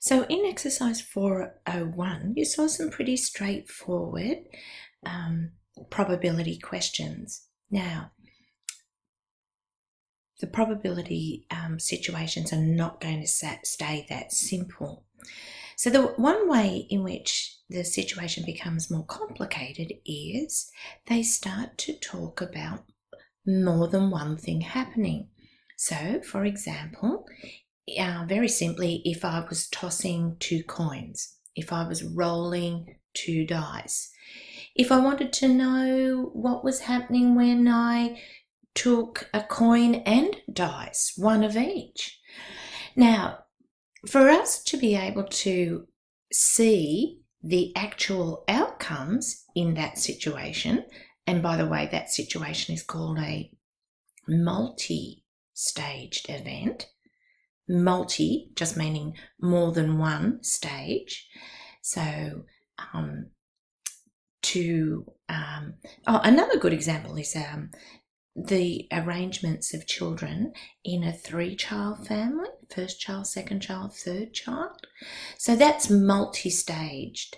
So in exercise 401, you saw some pretty straightforward probability questions. Now, the probability situations are not going to stay that simple. So the one way in which the situation becomes more complicated is they start to talk about more than one thing happening. So, for example, very simply, if I was tossing 2 coins, if I was rolling 2 dice, if I wanted to know what was happening when I took a coin and dice, one of each. Now, for us to be able to see the actual outcomes in that situation, and by the way, that situation is called a multi-staged event. Multi just meaning more than one stage. So another good example is the arrangements of children in a 3-child family, first child, second child, third child. So that's multi-staged.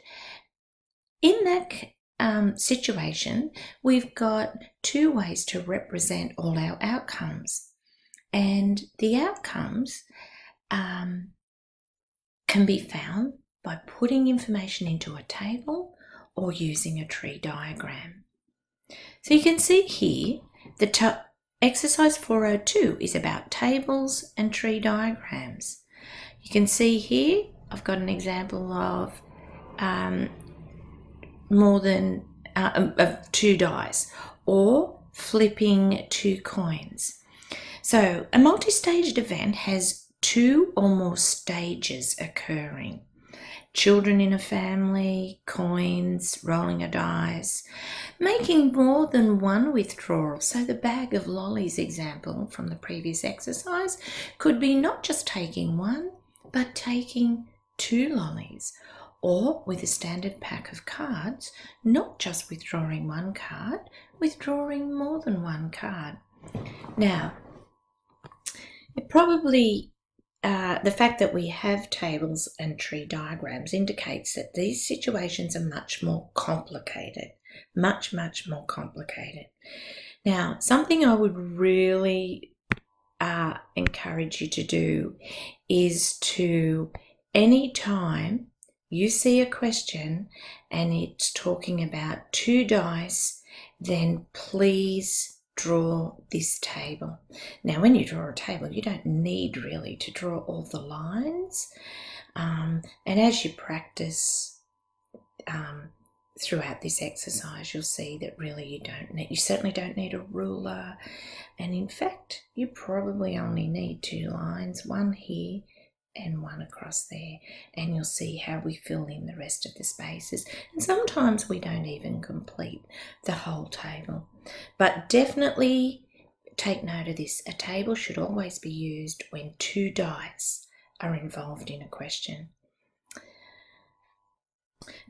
In that situation, we've got 2 ways to represent all our outcomes. And the outcomes can be found by putting information into a table or using a tree diagram. So you can see here, exercise 402 is about tables and tree diagrams. You can see here, I've got an example of more than of 2 dice or flipping 2 coins. So a multi-staged event has 2 or more stages occurring. Children in a family, coins, rolling a dice, making more than one withdrawal. So the bag of lollies example from the previous exercise could be not just taking 1, but taking 2 lollies. Or with a standard pack of cards, not just withdrawing 1 card, withdrawing more than 1 card. Now, it probably, the fact that we have tables and tree diagrams indicates that these situations are much more complicated, much more complicated. Now, something I would really encourage you to do is to, anytime you see a question and it's talking about 2 dice, then please draw this table. Now, when you draw a table, you don't need really to draw all the lines. And as you practice throughout this exercise, you'll see that really you certainly don't need a ruler. And in fact, you probably only need 2 lines, one here and one across there, and you'll see how we fill in the rest of the spaces. And sometimes we don't even complete the whole table. But definitely take note of this. A table should always be used when 2 dice are involved in a question.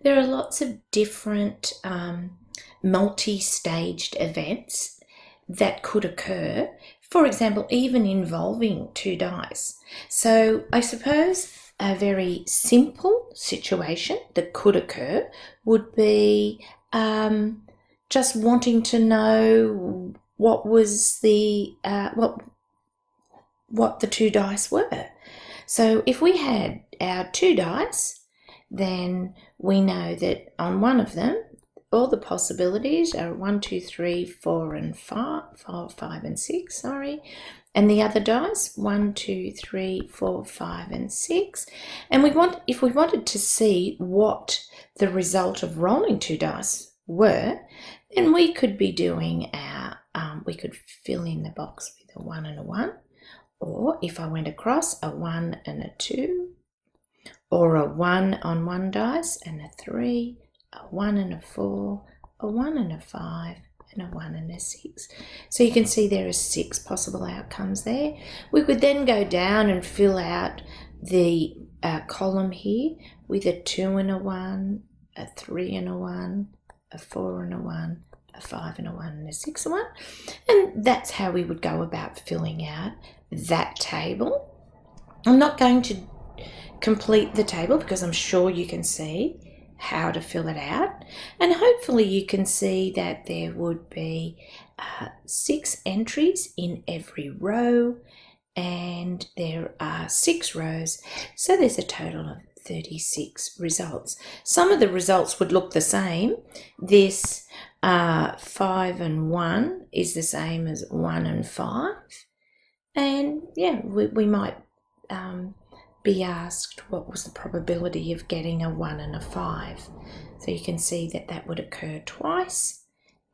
There are lots of different multi-staged events that could occur, for example, even involving 2 dice. So I suppose a very simple situation that could occur would be just wanting to know what was the what the 2 dice were. So if we had our 2 dice, then we know that on one of them, all the possibilities are 1, 2, 3, 4, and 5, 5 and 6, sorry. And the other dice, 1, 2, 3, 4, 5, and 6. And if we wanted to see what the result of rolling 2 dice were, then we could be doing we could fill in the box with a 1 and a 1. Or if I went across, a 1 and a 2. Or a 1 on 1 dice and a 3. A 1 and a 4, a 1 and a 5, and a 1 and a 6. So you can see there are 6 possible outcomes there. We could then go down and fill out the column here with a 2 and a 1, a 3 and a 1, a 4 and a 1, a 5 and a 1, and a 6 and 1. And that's how we would go about filling out that table. I'm not going to complete the table because I'm sure you can see how to fill it out, and hopefully you can see that there would be 6 entries in every row, and there are 6 rows, so there's a total of 36 results. Some of the results would look the same. This 5 and 1 is the same as 1 and 5, and yeah, we might be asked what was the probability of getting a 1 and a 5. So you can see that that would occur twice,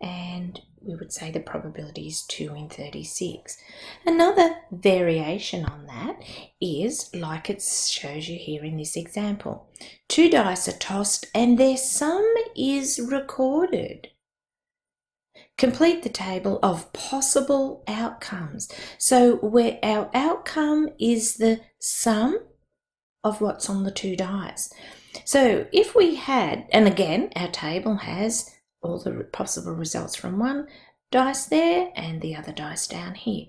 and we would say the probability is 2 in 36. Another variation on that is like it shows you here in this example. 2 dice are tossed and their sum is recorded. Complete the table of possible outcomes. So where our outcome is the sum of what's on the 2 dice. So if we had, and again, our table has all the possible results from one dice there and the other dice down here.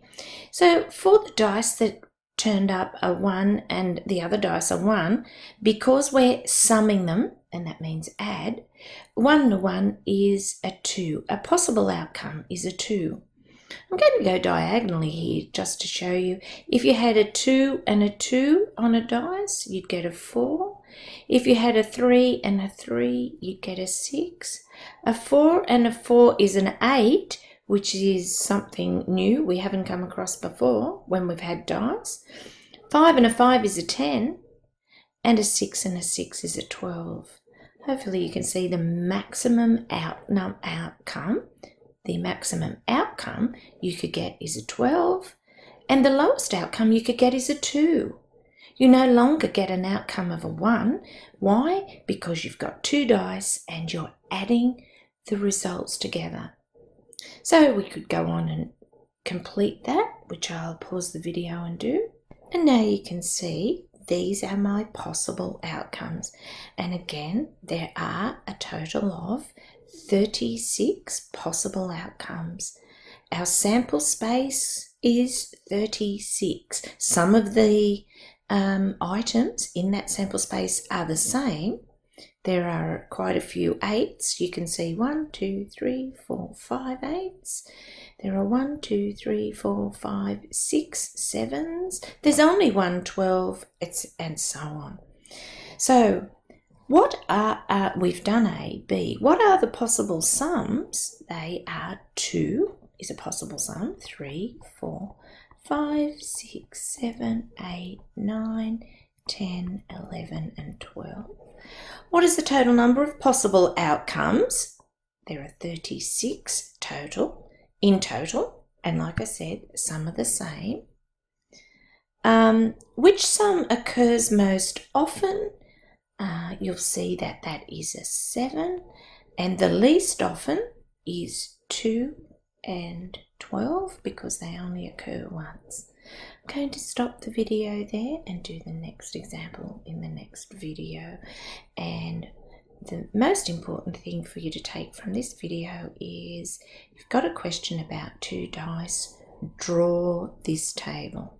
So for the dice that turned up a 1 and the other dice a 1, because we're summing them, and that means add, 1 to 1 is a 2. A possible outcome is a 2. I'm going to go diagonally here just to show you. If you had a 2 and a 2 on a dice, you'd get a 4. If you had a 3 and a 3, you'd get a 6. A 4 and a 4 is an 8, which is something new we haven't come across before when we've had dice. 5 and a 5 is a 10, and a 6 and a 6 is a 12. Hopefully you can see the maximum outcome. The maximum outcome you could get is a 12, and the lowest outcome you could get is a 2. You no longer get an outcome of a 1. Why? Because you've got 2 dice and you're adding the results together. So we could go on and complete that, which I'll pause the video and do. And now you can see these are my possible outcomes. And again, there are a total of 36 possible outcomes. Our sample space is 36. Some of the items in that sample space are the same. There are quite a few 8s. You can see 1, 2, 3, 4, 5 8s. There are 1, 2, 3, 4, 5, 6 7s. There's only 1 12, and so on. So what are, we've done A, B. What are the possible sums? They are 2 is a possible sum, 3, 4, 5, 6, 7, 8, 9, 10, 11, and 12. What is the total number of possible outcomes? There are 36 in total, and like I said, some are the same. Which sum occurs most often? You'll see that that is a 7, and the least often is 2 and 12 because they only occur once. I'm going to stop the video there and do the next example in the next video. And the most important thing for you to take from this video is if you've got a question about 2 dice, draw this table.